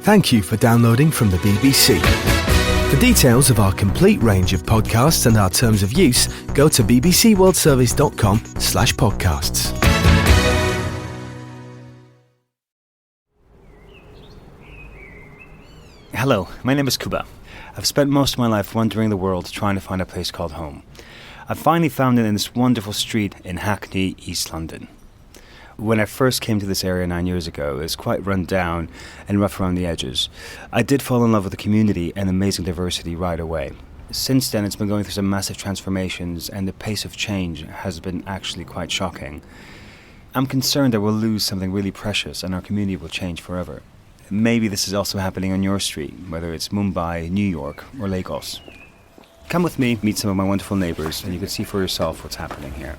Thank you for downloading from the BBC. For details of our complete range of podcasts and our terms of use, go to bbcworldservice.com/podcasts. Hello, my name is Kuba. I've spent most of my life wandering the world trying to find a place called home. I finally found it in this wonderful street in Hackney, East London. When I first came to this area 9 years ago, it was quite run down and rough around the edges. I did fall in love with the community and amazing diversity right away. Since then, it's been going through some massive transformations, and the pace of change has been actually quite shocking. I'm concerned that we'll lose something really precious and our community will change forever. Maybe this is also happening on your street, whether it's Mumbai, New York, or Lagos. Come with me, meet some of my wonderful neighbours, and you can see for yourself what's happening here.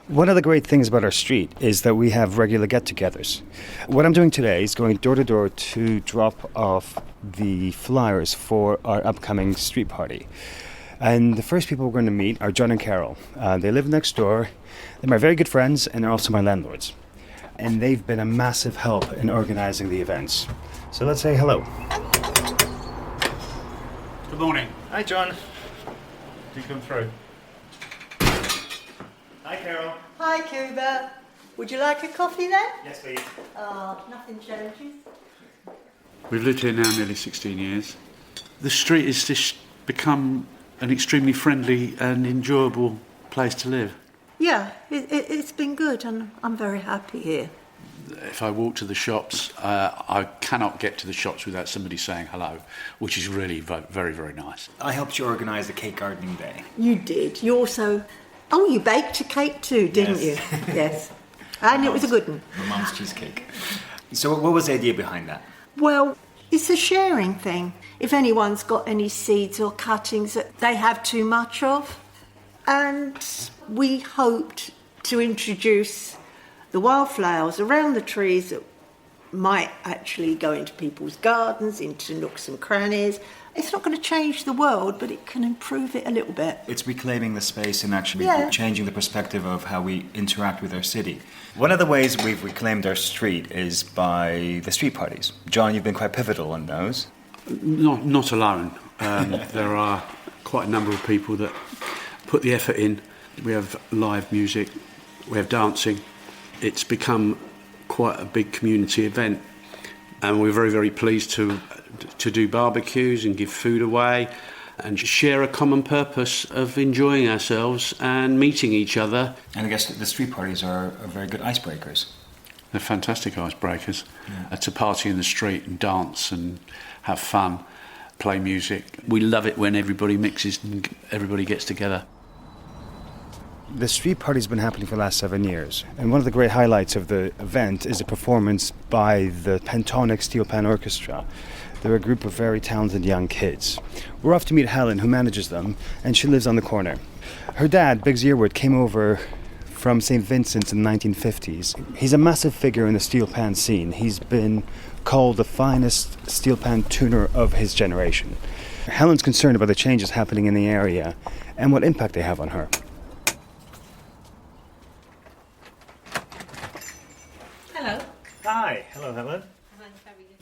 One of the great things about our street is that we have regular get-togethers. What I'm doing today is going door to door to drop off the flyers for our upcoming street party. And the first people we're going to meet are John and Carol. They live next door. They're my very good friends, and they're also my landlords. And they've been a massive help in organising the events. So let's say hello. Good morning. Hi, John. Do you come through? Hi, Carol. Hi, Cuba. Would you like a coffee then? Yes, please. Oh, nothing changes. We've lived here now nearly 16 years. The street has just become an extremely friendly and enjoyable place to live. Yeah, it's been good and I'm very happy here. If I walk to the shops, I cannot get to the shops without somebody saying hello, which is really very, very nice. I helped you organise the cake gardening day. You did. You also... Oh, you baked a cake too, didn't Yes. you? Yes. And it was a good one. My mum's cheesecake. So what was the idea behind that? Well, it's a sharing thing. If anyone's got any seeds or cuttings that they have too much of. And we hoped to introduce the wildflowers around the trees that might actually go into people's gardens, into nooks and crannies. It's not going to change the world, but it can improve it a little bit. It's reclaiming the space and actually Yeah. changing the perspective of how we interact with our city. One of the ways we've reclaimed our street is by the street parties. John, you've been quite pivotal in those. Not alone. There are quite a number of people that put the effort in. We have live music, we have dancing. It's become quite a big community event, and we're very, very pleased to do barbecues and give food away and share a common purpose of enjoying ourselves and meeting each other. And I guess the street parties are very good icebreakers. They're fantastic icebreakers. To party in the street and dance and have fun, play music. We love it when everybody mixes and everybody gets together. The street party's been happening for the last 7 years, and one of the great highlights of the event is a performance by the Pentonic Steel Pan Orchestra. They're a group of very talented young kids. We're off to meet Helen, who manages them, and she lives on the corner. Her dad, Biggs Yearwood, came over from St. Vincent's in the 1950s. He's a massive figure in the steel pan scene. He's been called the finest steel pan tuner of his generation. Helen's concerned about the changes happening in the area and what impact they have on her. Hello. Hi. Hello, Helen.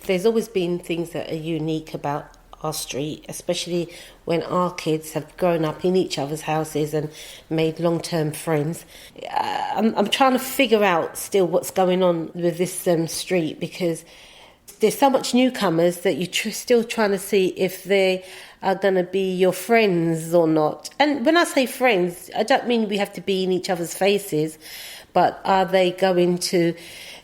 There's always been things that are unique about our street, especially when our kids have grown up in each other's houses and made long-term friends. I'm trying to figure out still what's going on with this street, because there's so much newcomers that you're still trying to see if they are going to be your friends or not. And when I say friends, I don't mean we have to be in each other's faces, but are they going to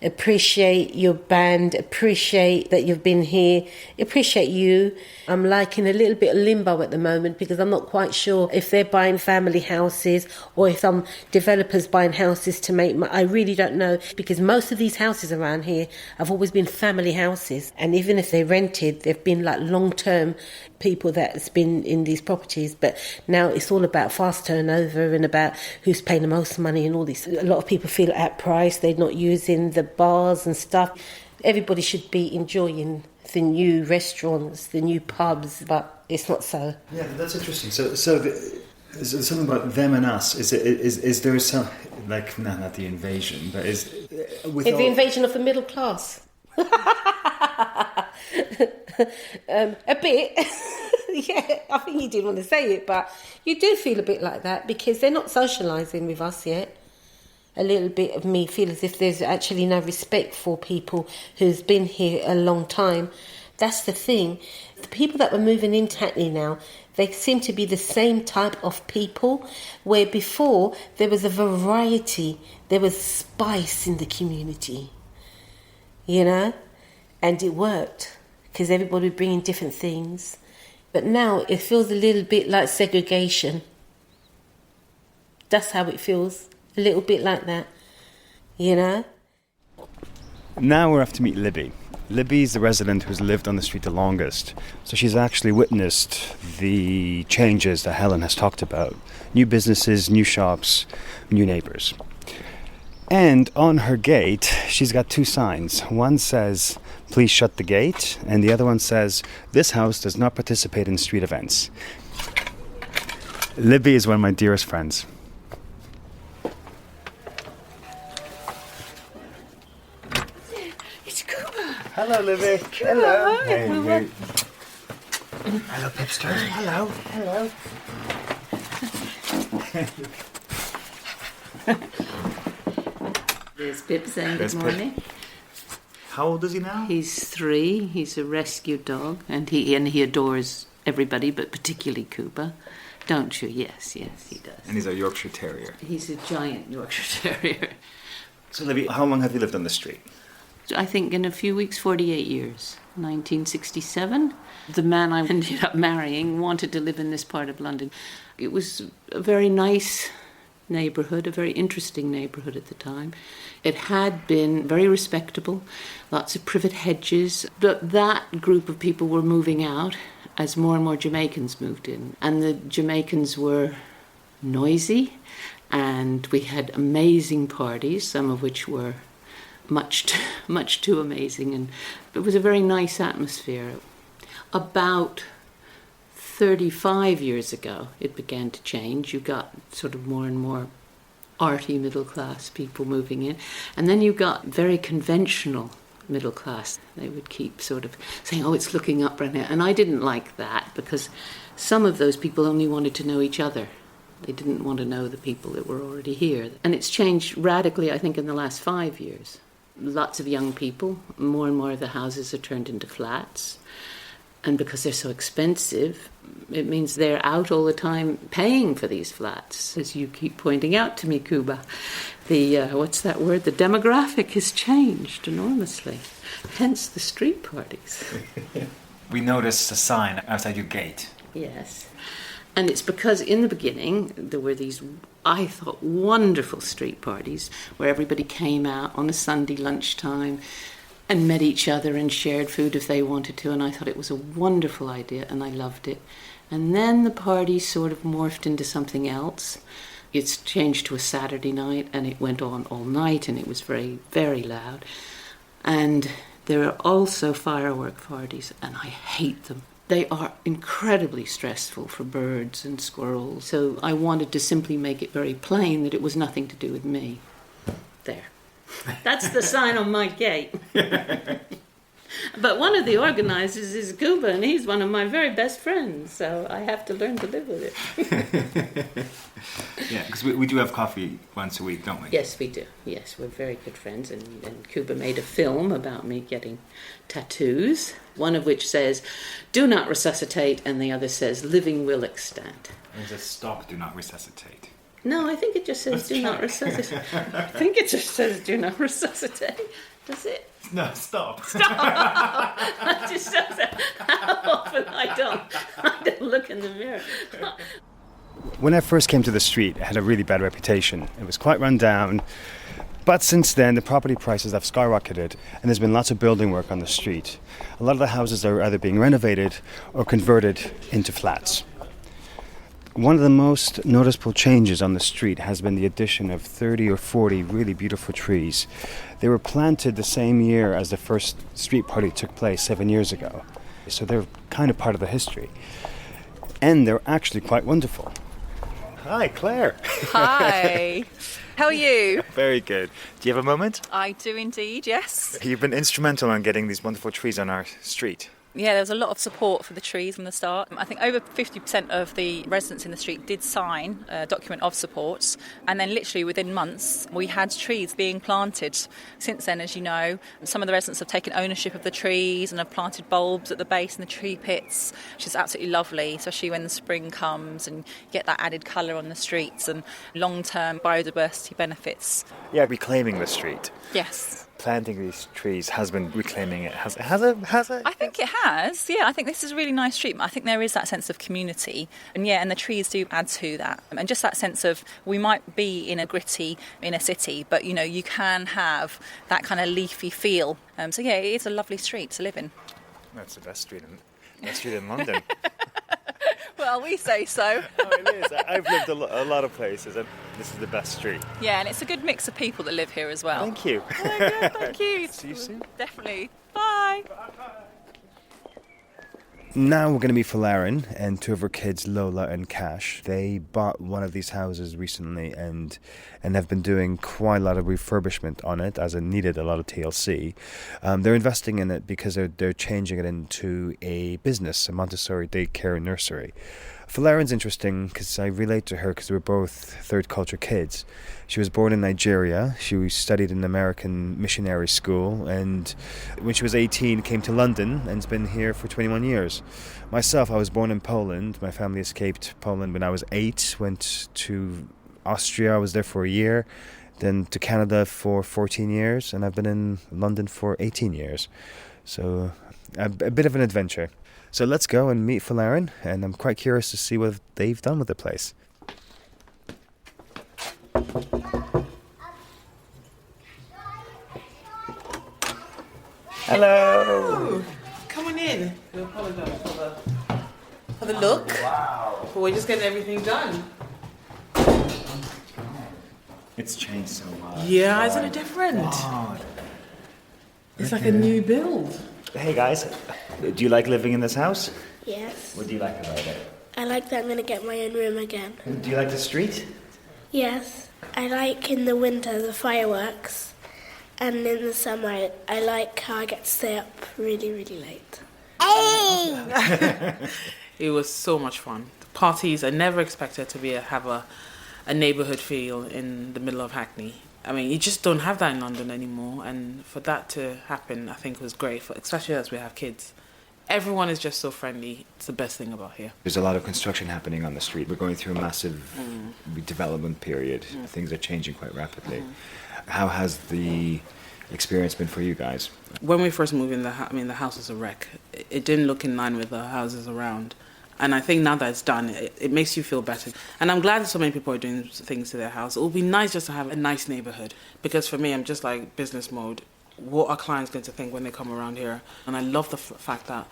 appreciate your band, appreciate that you've been here, appreciate you. I'm like in a little bit of limbo at the moment, because I'm not quite sure if they're buying family houses or if some developers buying houses to make money. I really don't know, because most of these houses around here have always been family houses, and even if they're rented, they've been like long-term people that's been in these properties. But now it's all about fast turnover and about who's paying the most money and all this. A lot of people feel at price, they're not using the bars and stuff. Everybody should be enjoying the new restaurants, the new pubs, but it's not so. Yeah, that's interesting. So is there something about them and us? Is there some, like, not the invasion, but is... The invasion of the middle class. A bit. Yeah, I think you didn't want to say it, but you do feel a bit like that because they're not socialising with us yet. A little bit of me feels as if there's actually no respect for people who's been here a long time. That's the thing. The people that were moving into Hackney now, they seem to be the same type of people, where before there was a variety, there was spice in the community, you know, and it worked because everybody would bring in different things. But now it feels a little bit like segregation. That's how it feels, a little bit like that, you know. Now we're off to meet Libby. Libby's the resident who's lived on the street the longest, so she's actually witnessed the changes that Helen has talked about. New businesses, new shops, new neighbours. And on her gate, she's got two signs. One says, "Please shut the gate," and the other one says, "This house does not participate in street events." Libby is one of my dearest friends. Hello, Libby. Hello. Hey. Hello, Pipster. Hello. Hello. There's Pip saying good morning. How old is he now? He's 3. He's a rescue dog, and he adores everybody, but particularly Cuba. Don't you? Yes, he does. And he's a Yorkshire Terrier. He's a giant Yorkshire Terrier. So, Libby, how long have you lived on the street? I think in a few weeks, 48 years. 1967. The man I ended up marrying wanted to live in this part of London. It was a very nice neighbourhood, a very interesting neighbourhood at the time. It had been very respectable, lots of privet hedges, but that group of people were moving out as more and more Jamaicans moved in. And the Jamaicans were noisy, and we had amazing parties, some of which were much too amazing, and it was a very nice atmosphere. About 35 years ago, it began to change. You got sort of more and more arty middle-class people moving in, and then you got very conventional middle class. They would keep sort of saying, "Oh, it's looking up right now," and I didn't like that because some of those people only wanted to know each other. They didn't want to know the people that were already here, and it's changed radically, I think, in the last 5 years. Lots of young people, more and more of the houses are turned into flats. And because they're so expensive, it means they're out all the time paying for these flats. As you keep pointing out to me, Cuba, the, what's that word? The demographic has changed enormously. Hence the street parties. We noticed a sign outside your gate. Yes. And it's because in the beginning there were these, I thought, wonderful street parties where everybody came out on a Sunday lunchtime and met each other and shared food if they wanted to, and I thought it was a wonderful idea and I loved it. And then the party sort of morphed into something else. It's changed to a Saturday night and it went on all night and it was very, very loud. And there are also firework parties and I hate them. They are incredibly stressful for birds and squirrels. So I wanted to simply make it very plain that it was nothing to do with me. There. That's the sign on my gate. But one of the organisers is Cuba, and he's one of my very best friends, so I have to learn to live with it. Yeah, because we do have coffee once a week, don't we? Yes, we do. Yes, we're very good friends, and Cuba made a film about me getting tattoos, one of which says, "Do not resuscitate," and the other says, "Living will extant." And it says, "Stop, do not resuscitate." No, I think it just says, "Do not resuscitate." I think it just says, "Do not resuscitate." Does it? No, stop. Stop! That just shows how often I don't look in the mirror. When I first came to the street, it had a really bad reputation. It was quite run down. But since then, the property prices have skyrocketed, and there's been lots of building work on the street. A lot of the houses are either being renovated or converted into flats. One of the most noticeable changes on the street has been the addition of 30 or 40 really beautiful trees. They were planted the same year as the first street party took place 7 years ago. So they're kind of part of the history. And they're actually quite wonderful. Hi, Claire. Hi. How are you? Very good. Do you have a moment? I do indeed, yes. You've been instrumental in getting these wonderful trees on our street. Yeah, there was a lot of support for the trees from the start. I think over 50% of the residents in the street did sign a document of support, and then literally within months we had trees being planted. Since then, as you know, some of the residents have taken ownership of the trees and have planted bulbs at the base and the tree pits, which is absolutely lovely, especially when the spring comes and you get that added colour on the streets and long-term biodiversity benefits. Yeah, reclaiming the street. Yes. Planting these trees has been reclaiming it. Has it? I think it has. Yeah, I think this is a really nice street. I think there is that sense of community. And the trees do add to that. And just that sense of we might be in a gritty inner city, but, you can have that kind of leafy feel. So, yeah, it is a lovely street to live in. That's the best street in London. Well, we say so. Oh, it is. I've lived a lot of places, and this is the best street. Yeah, and it's a good mix of people that live here as well. Thank you. Oh, yeah, thank you. See you soon. Definitely. Bye. Now we're going to meet Falarin and two of her kids, Lola and Cash. They bought one of these houses recently and have been doing quite a lot of refurbishment on it, as it needed a lot of TLC. They're investing in it because they're changing it into a business, a Montessori daycare and nursery. Falarin's interesting because I relate to her because we're both third culture kids. She was born in Nigeria. She studied in an American missionary school, and when she was 18 came to London and's been here for 21 years. Myself, I was born in Poland. My family escaped Poland when I was 8, went to Austria. I was there for a year, then to Canada for 14 years, and I've been in London for 18 years. So a bit of an adventure. So let's go and meet Falarin, and I'm quite curious to see what they've done with the place. Hello. Come on in. We apologise for the look. Wow. But we're just getting everything done. It's changed so much. Yeah, isn't it different? God. It's like a new build. Hey guys, do you like living in this house? Yes. What do you like about it? I like that I'm going to get my own room again. Do you like the street? Yes. I like in the winter the fireworks. And in the summer, I like how I get to stay up really, really late. It was so much fun. The parties, I never expected to have a neighbourhood feel in the middle of Hackney. I mean, you just don't have that in London anymore, and for that to happen, I think was great, especially as we have kids. Everyone is just so friendly. It's the best thing about here. There's a lot of construction happening on the street. We're going through a massive development period. Things are changing quite rapidly. How has the experience been for you guys? When we first moved in, the house was a wreck. It didn't look in line with the houses around. And I think now that it's done, it makes you feel better. And I'm glad that so many people are doing things to their house. It would be nice just to have a nice neighbourhood. Because for me, I'm just like business mode. What are clients going to think when they come around here? And I love the fact that,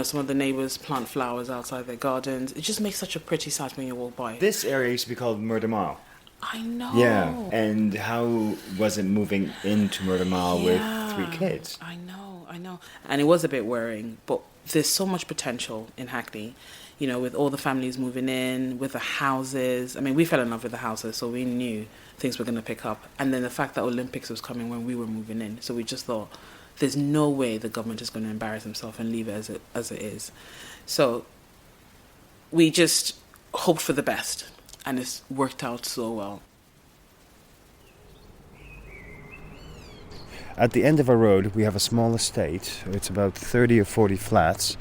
some of the neighbours plant flowers outside their gardens. It just makes such a pretty sight when you walk by. This area used to be called Murder Mile. I know. Yeah. And how was it moving into Murder Mile with 3 kids? I know. And it was a bit worrying, but there's so much potential in Hackney, with all the families moving in, with the houses. I mean, we fell in love with the houses, so we knew things were going to pick up. And then the fact that Olympics was coming when we were moving in, so we just thought, there's no way the government is going to embarrass himself and leave it as it is. So we just hoped for the best, and it's worked out so well. At the end of our road, we have a small estate. It's about 30 or 40 flats.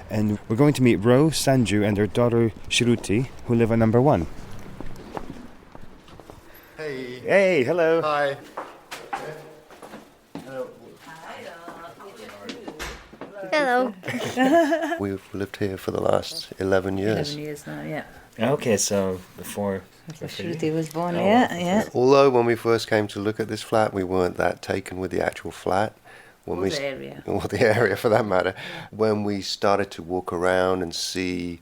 And we're going to meet Ro, Sanju and their daughter Shruti, who live on number 1. Hey. Hey, hello. Hi. Hello. We've lived here for the last 11 years. 11 years now, yeah. Okay, so before Shruti was born, yeah. Although when we first came to look at this flat, we weren't that taken with the actual flat. The area. Or the area, for that matter. When we started to walk around and see,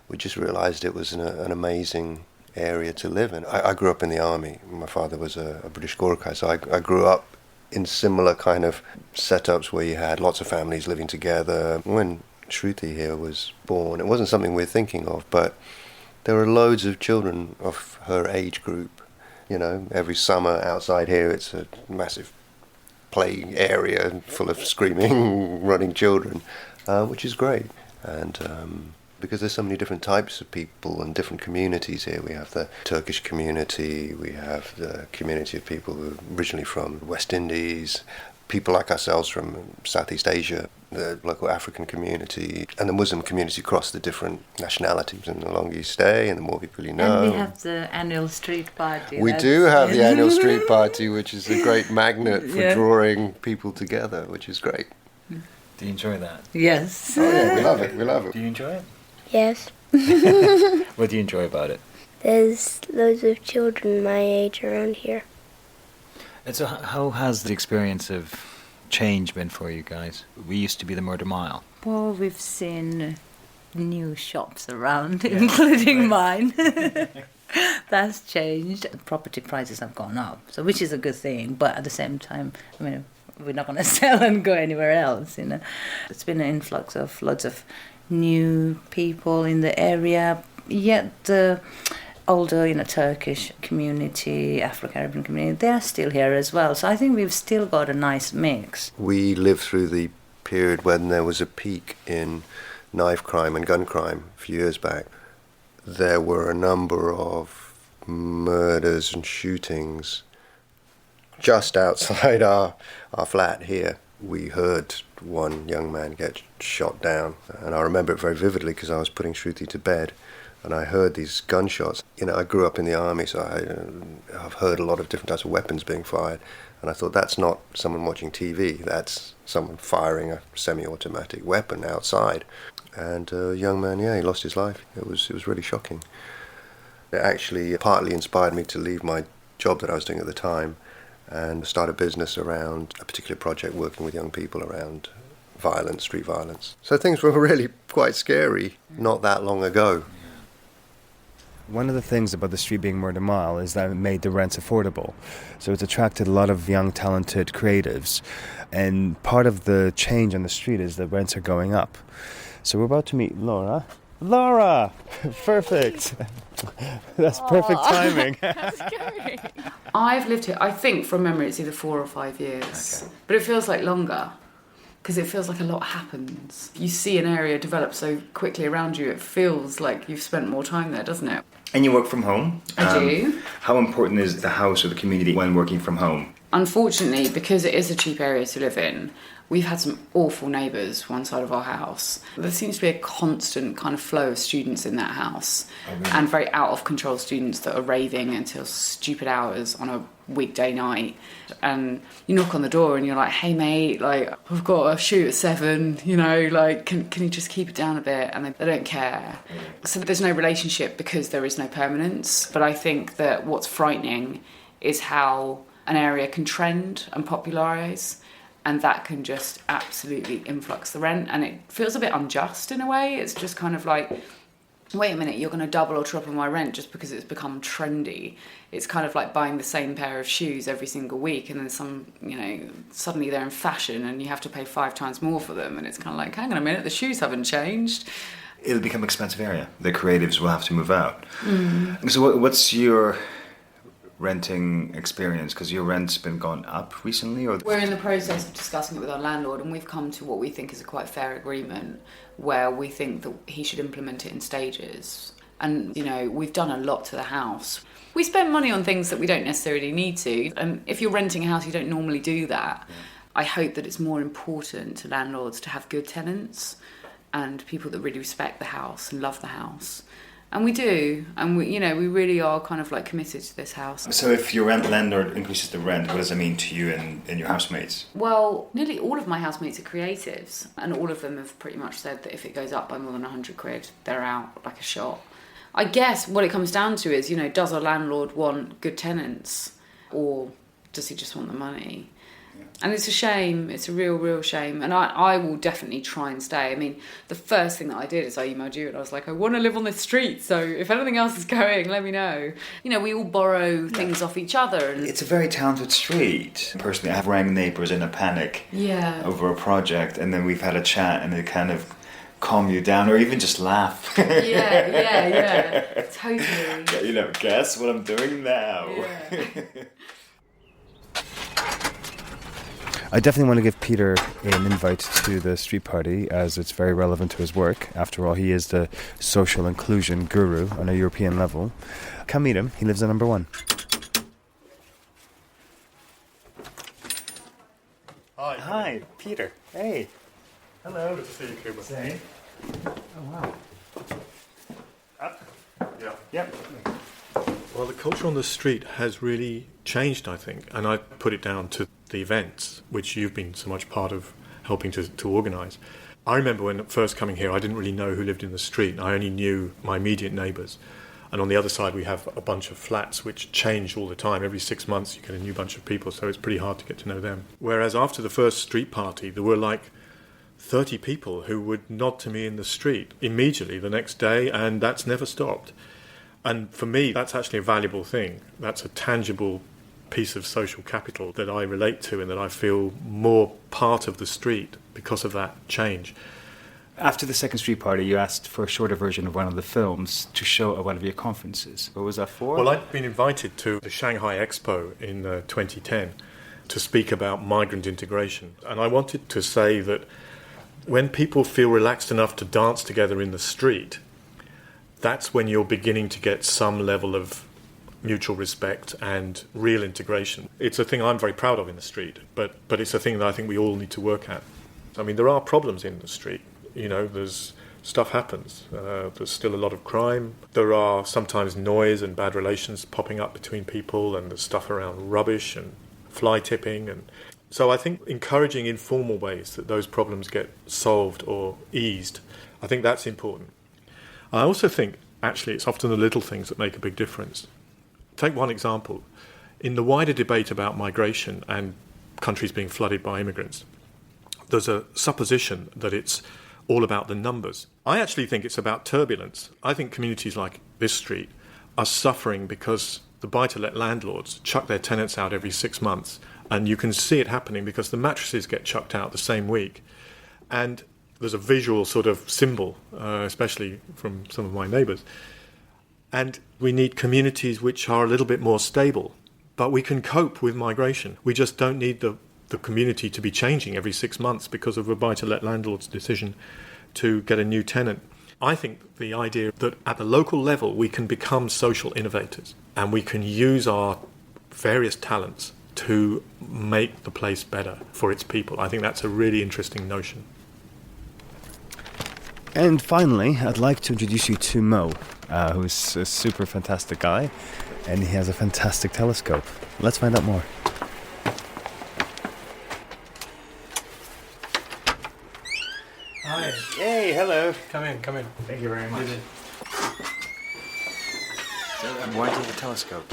we just realised it was an amazing area to live in. I grew up in the army. My father was a British Gorkha, so I grew up in similar kind of setups where you had lots of families living together. When Shruti here was born, it wasn't something we were thinking of, but there were loads of children of her age group, You know, every summer outside here, it's a massive play area full of screaming, running children, which is great. And because there's so many different types of people and different communities here. We have the Turkish community, we have the community of people who are originally from the West Indies, people like ourselves from Southeast Asia, the local African community, and the Muslim community across the different nationalities. And the longer you stay and the more people you know. And we have the annual street party. We do have the annual street party, which is a great magnet for drawing people together, which is great. Do you enjoy that? Yes. Oh yeah, we love it, we love it. Do you enjoy it? Yes. What do you enjoy about it? There's loads of children my age around here. And so how has the experience of change been for you guys? We used to be the Murder Mile. Well, we've seen new shops around, including mine. That's changed. Property prices have gone up, so which is a good thing. But at the same time, I mean, we're not going to sell and go anywhere else, you know. It's been an influx of lots of new people in the area, yet the older, Turkish community, Afro-Caribbean community, they're still here as well. So I think we've still got a nice mix. We lived through the period when there was a peak in knife crime and gun crime a few years back. There were a number of murders and shootings just outside our flat here. We heard one young man get shot down, and I remember it very vividly because I was putting Shruti to bed, and I heard these gunshots. I grew up in the army, so I've heard a lot of different types of weapons being fired, and I thought, that's not someone watching TV, that's someone firing a semi-automatic weapon outside. And a young man, he lost his life. It was really shocking. It actually partly inspired me to leave my job that I was doing at the time and start a business around a particular project working with young people around violence, street violence. So things were really quite scary not that long ago. One of the things about the street being Murder Mile is that it made the rents affordable. So it's attracted a lot of young, talented creatives. And part of the change on the street is the rents are going up. So we're about to meet Laura. Laura! Perfect! That's perfect timing. That's great. I've lived here, I think from memory it's either 4 or 5 years. Okay. But it feels like longer, because it feels like a lot happens. You see an area develop so quickly around you, it feels like you've spent more time there, doesn't it? And you work from home. I do. How important is the house or the community when working from home? Unfortunately, because it is a cheap area to live in, we've had some awful neighbours one side of our house. There seems to be a constant kind of flow of students in that house. Oh, really? And very out of control students that are raving until stupid hours on a weekday night. And you knock on the door and you're like, hey mate, like, I've got a shoot at 7, like, can you just keep it down a bit? And they don't care. So there's no relationship because there is no permanence. But I think that what's frightening is how an area can trend and popularise, and that can just absolutely influx the rent, and it feels a bit unjust in a way. It's just kind of like, wait a minute, you're going to double or triple my rent just because it's become trendy. It's kind of like buying the same pair of shoes every single week, and then suddenly they're in fashion and you have to pay 5 times more for them, and it's kind of like, hang on a minute, the shoes haven't changed. It'll become an expensive area. The creatives will have to move out. Mm. So what's your renting experience, because your rent's been gone up recently? Or we're in the process of discussing it with our landlord, and we've come to what we think is a quite fair agreement, where we think that he should implement it in stages. And we've done a lot to the house. We spend money on things that we don't necessarily need to, and if you're renting a house you don't normally do that. Yeah. I hope that it's more important to landlords to have good tenants and people that really respect the house and love the house. And we do, and we really are kind of like committed to this house. So if your landlord increases the rent, what does that mean to you and your housemates? Well, nearly all of my housemates are creatives, and all of them have pretty much said that if it goes up by more than 100 quid, they're out like a shot. I guess what it comes down to is, does a landlord want good tenants, or does he just want the money? And it's a shame. It's a real shame. And I will definitely try and stay. I mean, the first thing that I did is I emailed you and I was like, I want to live on this street. So if anything else is going, let me know. We all borrow things off each other. And it's a very talented street. Personally, I have rang neighbours in a panic over a project. And then we've had a chat and it kind of calm you down or even just laugh. Yeah, totally. You know, guess what I'm doing now. Yeah. I definitely want to give Peter an invite to the street party as it's very relevant to his work. After all, he is the social inclusion guru on a European level. Come meet him. He lives at number 1. Hi, Peter. Hey. Hello. Good to see you, Kuba. Say. Oh, wow. Yeah. Yep. Well, the culture on the street has really changed, I think, and I put it down to the events, which you've been so much part of helping to organise. I remember when first coming here, I didn't really know who lived in the street. I only knew my immediate neighbours. And on the other side, we have a bunch of flats which change all the time. Every 6 months, you get a new bunch of people, so it's pretty hard to get to know them. Whereas after the first street party, there were like 30 people who would nod to me in the street immediately the next day, and that's never stopped. And for me, that's actually a valuable thing. That's a tangible piece of social capital that I relate to and that I feel more part of the street because of that change. After the second street party, you asked for a shorter version of one of the films to show at one of your conferences. What was that for? Well, I'd been invited to the Shanghai Expo in 2010 to speak about migrant integration. And I wanted to say that when people feel relaxed enough to dance together in the street, that's when you're beginning to get some level of mutual respect and real integration. It's a thing I'm very proud of in the street, but it's a thing that I think we all need to work at. I mean, there are problems in the street. You know, there's stuff happens. There's still a lot of crime. There are sometimes noise and bad relations popping up between people, and there's stuff around rubbish and fly tipping. And so I think encouraging informal ways that those problems get solved or eased, I think that's important. I also think, actually, it's often the little things that make a big difference. Take one example. In the wider debate about migration and countries being flooded by immigrants, there's a supposition that it's all about the numbers. I actually think it's about turbulence. I think communities like this street are suffering because the buy-to-let landlords chuck their tenants out every 6 months, and you can see it happening because the mattresses get chucked out the same week. And there's a visual sort of symbol, especially from some of my neighbours. And we need communities which are a little bit more stable, but we can cope with migration. We just don't need the community to be changing every 6 months because of a buy-to-let landlord's decision to get a new tenant. I think the idea that at the local level we can become social innovators and we can use our various talents to make the place better for its people. I think that's a really interesting notion. And finally, I'd like to introduce you to Mo, who's a super fantastic guy, and he has a fantastic telescope. Let's find out more. Hi. Hey, hello. Come in. Thank you very much. So, why do you have a telescope?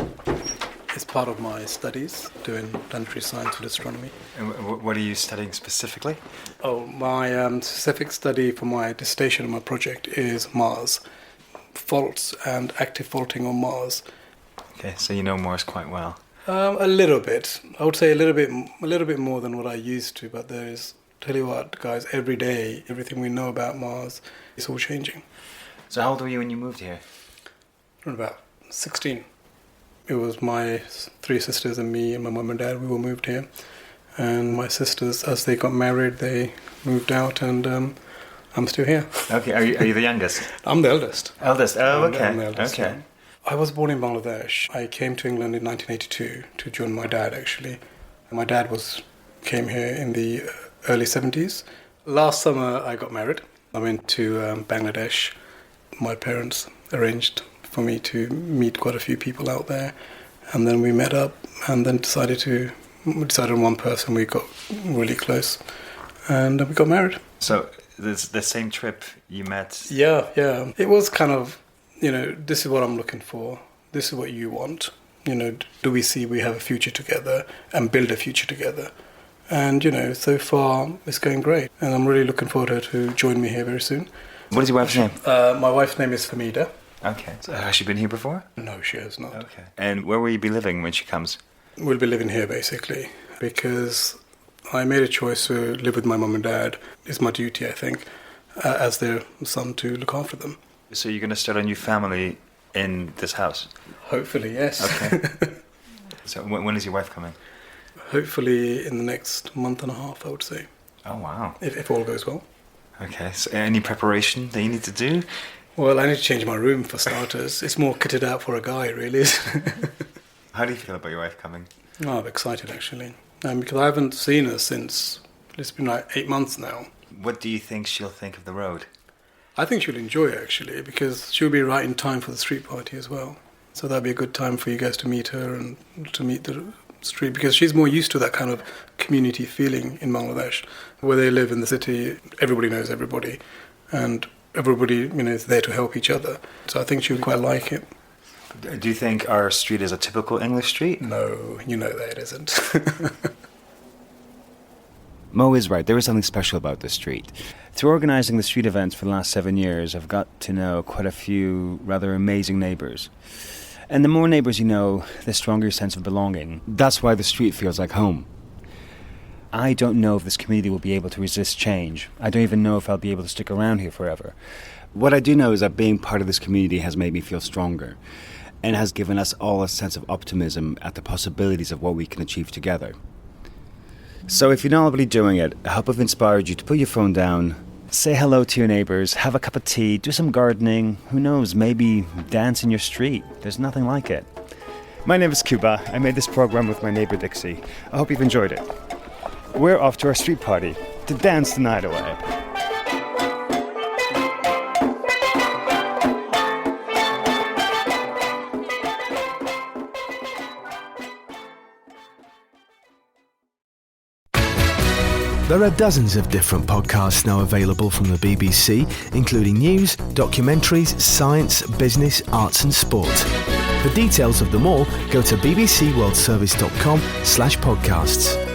It's part of my studies, doing planetary science and astronomy. And what are you studying specifically? Oh, my specific study for my dissertation, my project, is Mars. Faults and active faulting on Mars. Okay, so you know Mars quite well. A little bit. I would say a little bit more than what I used to, but there's, tell you what, guys, every day, everything we know about Mars is all changing. So how old were you when you moved here? About 16. It was my 3 sisters and me and my mum and dad. We all moved here. And my sisters, as they got married, they moved out, and I'm still here. Okay, are you the youngest? I'm the eldest. Eldest, oh, okay. I'm the eldest, okay. yeah. I was born in Bangladesh. I came to England in 1982 to join my dad, actually. My dad came here in the early 70s. Last summer, I got married. I went to Bangladesh. My parents arranged for me to meet quite a few people out there, and then we met up and then decided on one person. We got really close and we got married. So the same trip you met? Yeah. It was kind of, this is what I'm looking for. This is what you want. Do we see we have a future together and build a future together? And, so far it's going great. And I'm really looking forward to her to join me here very soon. What is your wife's name? My wife's name is Famida. Okay. So has she been here before? No, she has not. Okay. And where will you be living when she comes? We'll be living here, basically, because I made a choice to live with my mum and dad. It's my duty, I think. as their son to look after them. So you're going to start a new family in this house? Hopefully, yes. Okay. So when is your wife coming? Hopefully in the next month and a half, I would say. Oh, wow. If all goes well. Okay, so any preparation that you need to do? Well, I need to change my room for starters. It's more kitted out for a guy, really. How do you feel about your wife coming? Oh, I'm excited, actually. Because I haven't seen her since, it's been like 8 months now. What do you think she'll think of the road? I think she'll enjoy it, actually, because she'll be right in time for the street party as well. So that'll be a good time for you guys to meet her and to meet the street, because she's more used to that kind of community feeling in Bangladesh, where they live in the city. Everybody knows everybody, and everybody, is there to help each other. So I think she'll quite like it. Do you think our street is a typical English street? No, you know that it isn't. Mo is right. There is something special about this street. Through organising the street events for the last 7 years, I've got to know quite a few rather amazing neighbours. And the more neighbours you know, the stronger your sense of belonging. That's why the street feels like home. I don't know if this community will be able to resist change. I don't even know if I'll be able to stick around here forever. What I do know is that being part of this community has made me feel stronger, and has given us all a sense of optimism at the possibilities of what we can achieve together. So if you're not already doing it, I hope I've inspired you to put your phone down, say hello to your neighbours, have a cup of tea, do some gardening, who knows, maybe dance in your street. There's nothing like it. My name is Cuba. I made this program with my neighbour Dixie. I hope you've enjoyed it. We're off to our street party to dance the night away. There are dozens of different podcasts now available from the BBC, including news, documentaries, science, business, arts and sport. For details of them all, go to bbcworldservice.com/podcasts.